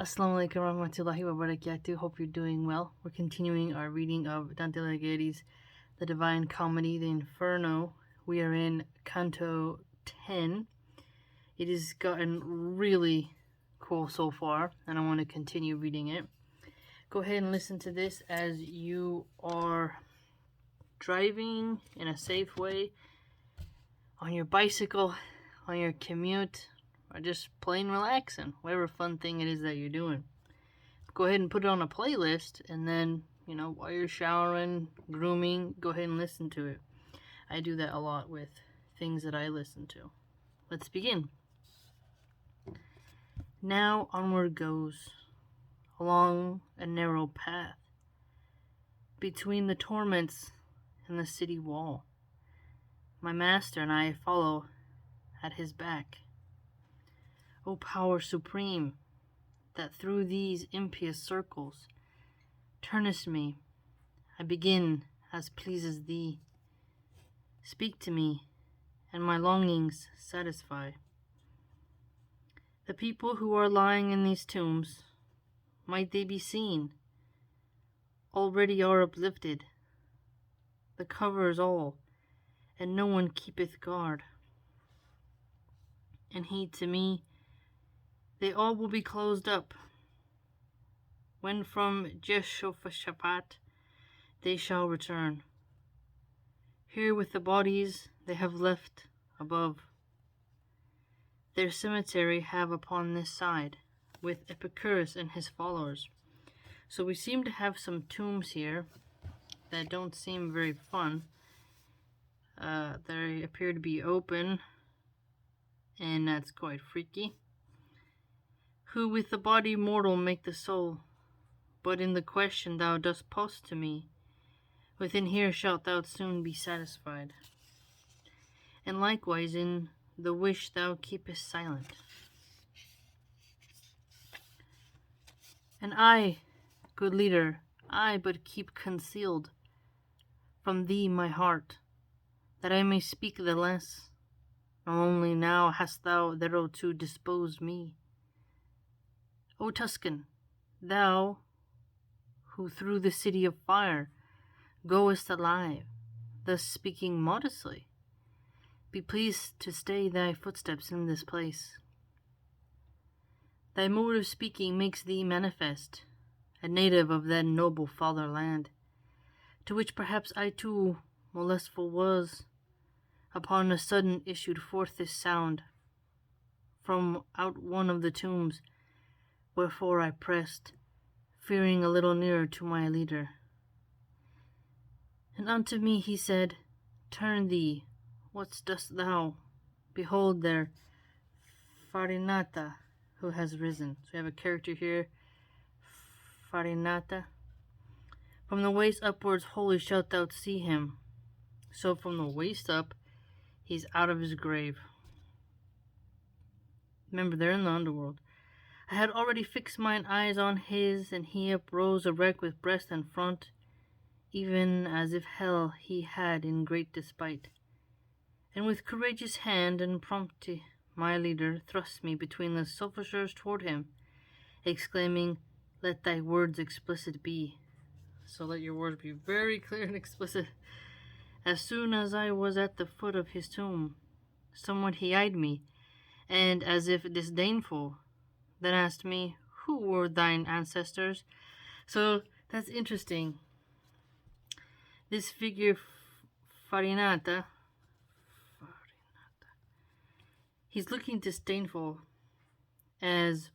Assalamu alaikum warahmatullahi wabarakatuh. Hope you're doing well. We're continuing our reading of Dante Alighieri's The Divine Comedy, the Inferno. We are in Canto 10. It has gotten really cool so far, and I want to continue reading it. Go ahead and listen to this as you are driving in a safe way, on your bicycle, on your commute, or just plain relaxing, whatever fun thing it is that you're doing. Go ahead and put it on a playlist, and then, while you're showering, grooming, go ahead and listen to it. I do that a lot with things that I listen to. Let's begin. Now onward goes, along a narrow path, between the torments and the city wall. My master and I follow at his back. O power supreme, that through these impious circles turnest me, I begin as pleases thee. Speak to me, and my longings satisfy. The people who are lying in these tombs, might they be seen, already are uplifted, the covers all, and no one keepeth guard. And heed to me, they all will be closed up, when from Jeshofashapat they shall return. Here with the bodies they have left above, their cemetery have upon this side, with Epicurus and his followers. So we seem to have some tombs here that don't seem very fun. They appear to be open, and that's quite freaky. Who with the body mortal make the soul, but in the question thou dost post to me, within here shalt thou soon be satisfied. And likewise in the wish thou keepest silent. And I, good leader, I but keep concealed from thee my heart, that I may speak the less, nor only now hast thou thereto disposed me. O Tuscan, thou, who through the city of fire goest alive, thus speaking modestly, be pleased to stay thy footsteps in this place. Thy mode of speaking makes thee manifest, a native of that noble fatherland, to which perhaps I too molestful was. Upon a sudden issued forth this sound from out one of the tombs, wherefore I pressed, fearing a little nearer to my leader. And unto me he said, Turn thee, what dost thou? Behold there, Farinata, who has risen. So we have a character here, Farinata. From the waist upwards wholly shalt thou see him. So from the waist up, he's out of his grave. Remember, they're in the underworld. I had already fixed mine eyes on his, and he uprose erect with breast and front, even as if hell he had in great despite. And with courageous hand and promptly my leader thrust me between the sulphurs toward him, exclaiming, Let thy words explicit be. So let your words be very clear and explicit. As soon as I was at the foot of his tomb, somewhat he eyed me, and as if disdainful, then asked me, Who were thine ancestors? So that's interesting. This figure, Farinata, he's looking disdainful as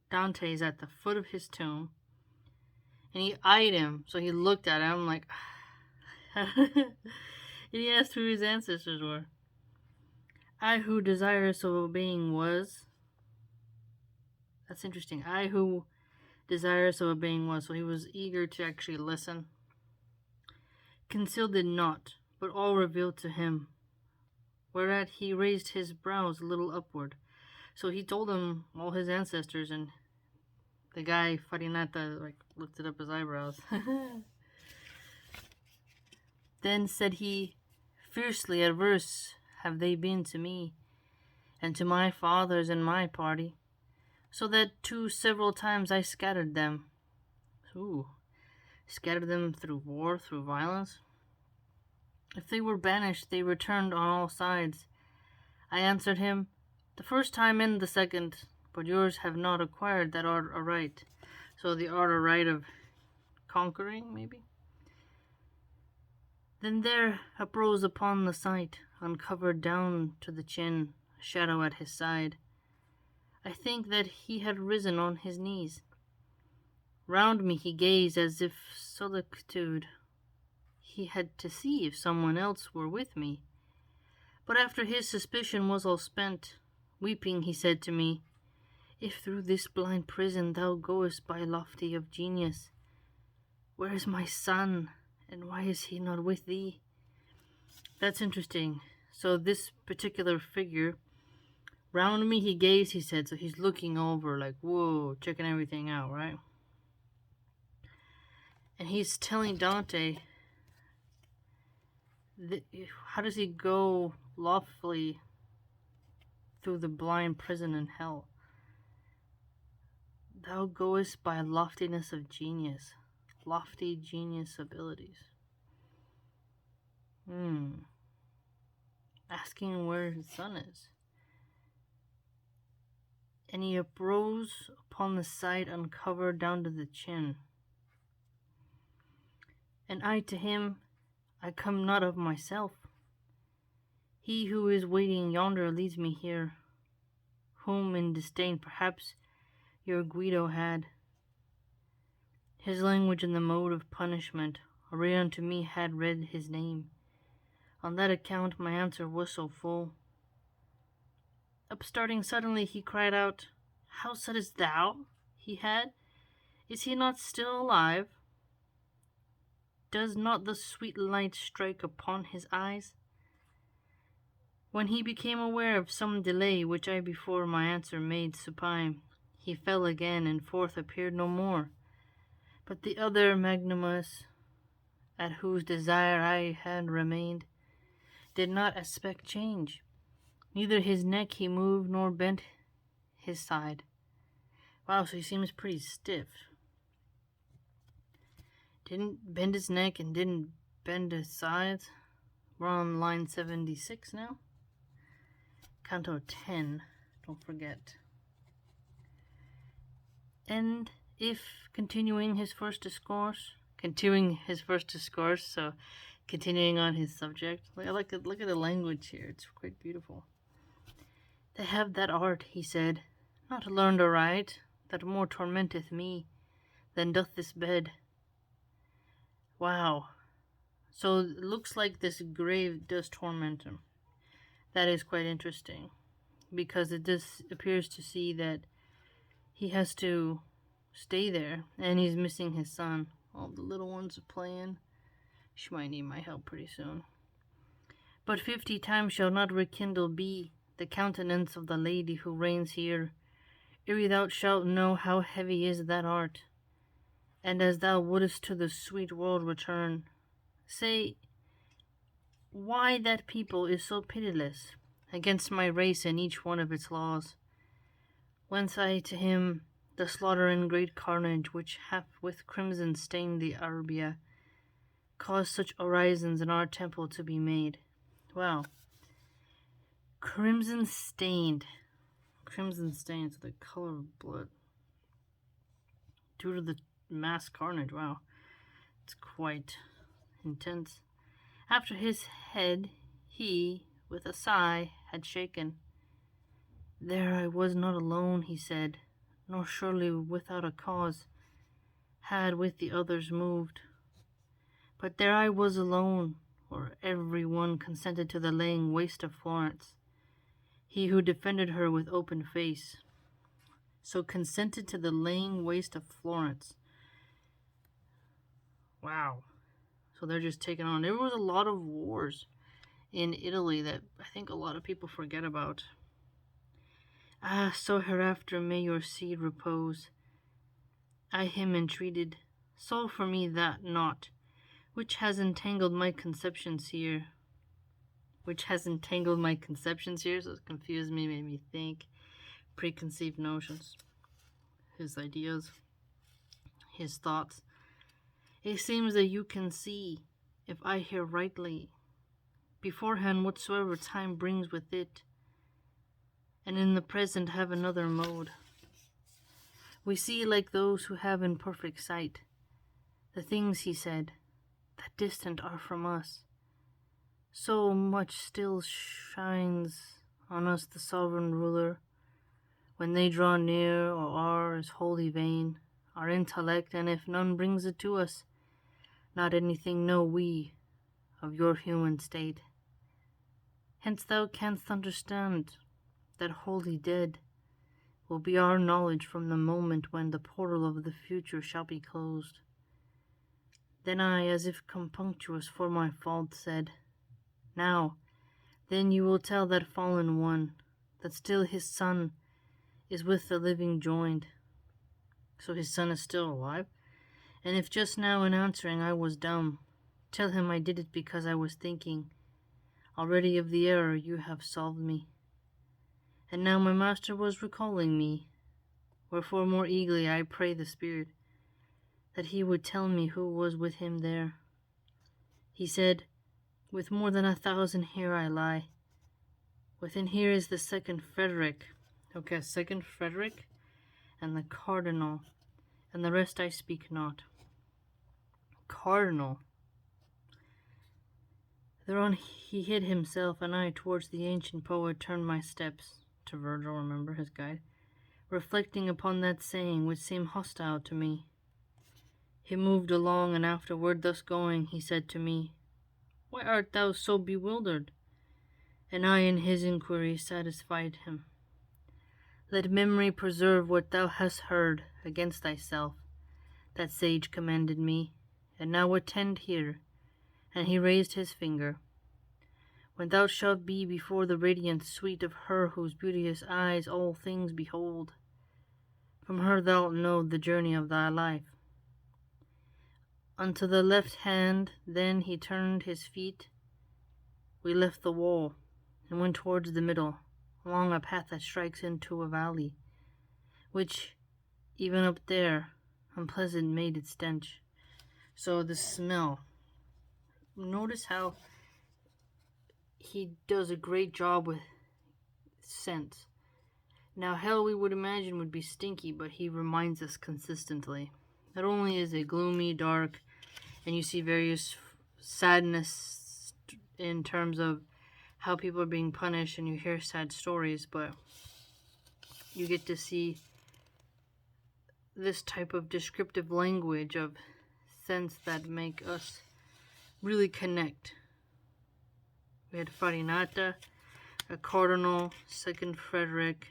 Dante is at the foot of his tomb, and he eyed him, so he looked at him like, and he asked who his ancestors were. I who desirous of obeying was. That's interesting. I who desirous of obeying was. So he was eager to actually listen. Concealed it not, but all revealed to him. Whereat he raised his brows a little upward. So he told him all his ancestors, and the guy, Farinata, lifted up his eyebrows. Then said he, Fiercely adverse have they been to me, and to my fathers and my party. so that too several times I scattered them. Ooh, scattered them through war, through violence. If they were banished, they returned on all sides. I answered him, the first time and the second, but yours have not acquired that art aright. So the art aright of conquering, maybe? Then there uprose upon the sight, uncovered down to the chin, a shadow at his side. I think that he had risen on his knees. Round me he gazed as if solicitude he had to see if someone else were with me. But after his suspicion was all spent, weeping he said to me, if through this blind prison thou goest by lofty of genius, where is my son, and why is he not with thee? That's interesting. So this particular figure, round me he gazed, he said, so he's looking over like, whoa, checking everything out, right? And he's telling Dante, how does he go loftily through the blind prison in hell? Thou goest by loftiness of genius, lofty genius abilities. Asking where his son is. And he uprose upon the sight, uncovered down to the chin. And I to him, I come not of myself. He who is waiting yonder leads me here, whom in disdain perhaps your Guido had. His language and the mode of punishment, array unto me had read his name. On that account my answer was so full. Upstarting suddenly he cried out, how saidst thou he had? Is he not still alive? Does not the sweet light strike upon his eyes? When he became aware of some delay, which I before my answer made supine, he fell again, and forth appeared no more. But the other magnanimous, at whose desire I had remained, did not aspect change. Neither his neck he moved, nor bent his side. Wow, so he seems pretty stiff. Didn't bend his neck and didn't bend his sides. We're on line 76 now. Canto 10, don't forget. And if continuing his first discourse, so continuing on his subject. Look at the language here, it's quite beautiful. They have that art, he said, not learned aright, that more tormenteth me than doth this bed. Wow. So it looks like this grave does torment him. That is quite interesting, because it just appears to see that he has to stay there, and he's missing his son. All the little ones are playing. She might need my help pretty soon. But 50 times shall not rekindle be the countenance of the lady who reigns here, ere thou shalt know how heavy is that art. And as thou wouldest to the sweet world return, say, why that people is so pitiless against my race and each one of its laws? Whence I to him the slaughter and great carnage which hath with crimson stained the Arabia, caused such orisons in our temple to be made. Wow. Crimson stained, so the color of blood, due to the mass carnage. Wow, it's quite intense. After his head he, with a sigh, had shaken. There I was not alone, he said, nor surely without a cause, had with the others moved. But there I was alone, or every one consented to the laying waste of Florence, he who defended her with open face. So consented to the laying waste of Florence. Wow. So they're just taking on. There was a lot of wars in Italy that I think a lot of people forget about. Ah, so hereafter may your seed repose. I him entreated, solve for me that knot, which has entangled my conceptions here. So it confused me, made me think. Preconceived notions. his ideas, his thoughts. It seems that you can see, if I hear rightly, beforehand whatsoever time brings with it, and in the present have another mode. We see like those who have in perfect sight. The things, he said, that distant are from us. So much still shines on us the sovereign ruler. When they draw near or are as wholly vain, our intellect, and if none brings it to us, not anything know we of your human state. Hence thou canst understand that wholly dead will be our knowledge from the moment when the portal of the future shall be closed. Then I, as if compunctuous for my fault, said, Now, then you will tell that fallen one that still his son is with the living joined. So his son is still alive? And if just now in answering I was dumb, tell him I did it because I was thinking already of the error you have solved me. And now my master was recalling me, wherefore more eagerly I pray the Spirit, that he would tell me who was with him there. He said, With more than 1,000 here I lie. Within here is the second Frederick. Okay, second Frederick, and the Cardinal, and the rest I speak not. Cardinal. Thereon he hid himself, and I towards the ancient poet turned my steps, to Virgil, remember, his guide, reflecting upon that saying which seemed hostile to me. He moved along, and afterward thus going, he said to me, Why art thou so bewildered? And I in his inquiry satisfied him. Let memory preserve what thou hast heard against thyself, that sage commanded me, and now attend here. And he raised his finger. When thou shalt be before the radiant sweet of her whose beauteous eyes all things behold, from her thou'lt know the journey of thy life. Unto the left hand then he turned his feet. We left the wall, and went towards the middle, along a path that strikes into a valley, which, even up there, unpleasant made its stench. So the smell. Notice how he does a great job with scents. Now, hell we would imagine would be stinky, but he reminds us consistently. Not only is it gloomy, dark, and you see various sadness in terms of how people are being punished, and you hear sad stories, but you get to see this type of descriptive language of scents that make us really connect. We had Farinata, a Cardinal, second Frederick.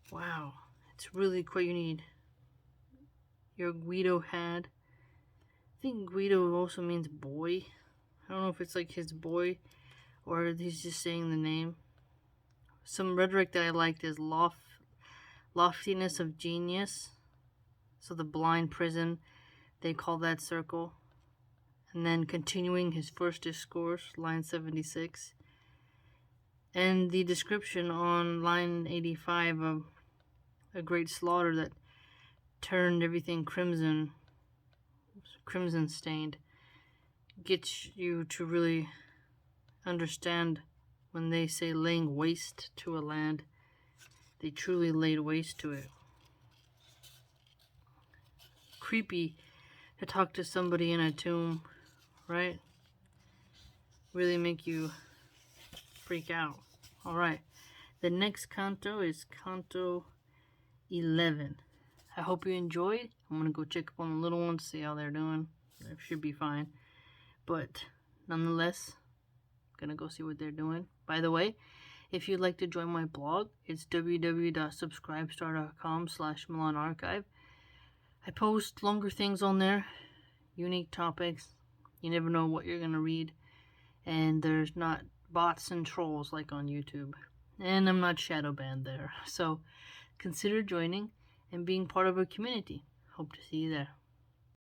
Wow, it's really quite unique. Your Guido had. I think Guido also means boy. I don't know if it's like his boy or he's just saying the name. Some rhetoric that I liked is loftiness of genius. So the blind prison, they call that circle. And then continuing his first discourse, line 76. And the description on line 85 of a great slaughter that turned everything crimson stained, gets you to really understand when they say laying waste to a land, they truly laid waste to it. Creepy to talk to somebody in a tomb, right? Really make you freak out. Alright, the next canto is Canto 11. I hope you enjoyed. I'm going to go check up on the little ones, see how they're doing. They should be fine. But nonetheless, I'm going to go see what they're doing. By the way, if you'd like to join my blog, it's www.subscribestar.com/MilahanArchive. I post longer things on there, unique topics. You never know what you're going to read. And there's not bots and trolls like on YouTube. And I'm not shadow banned there. So consider joining and being part of a community. Hope to see you there.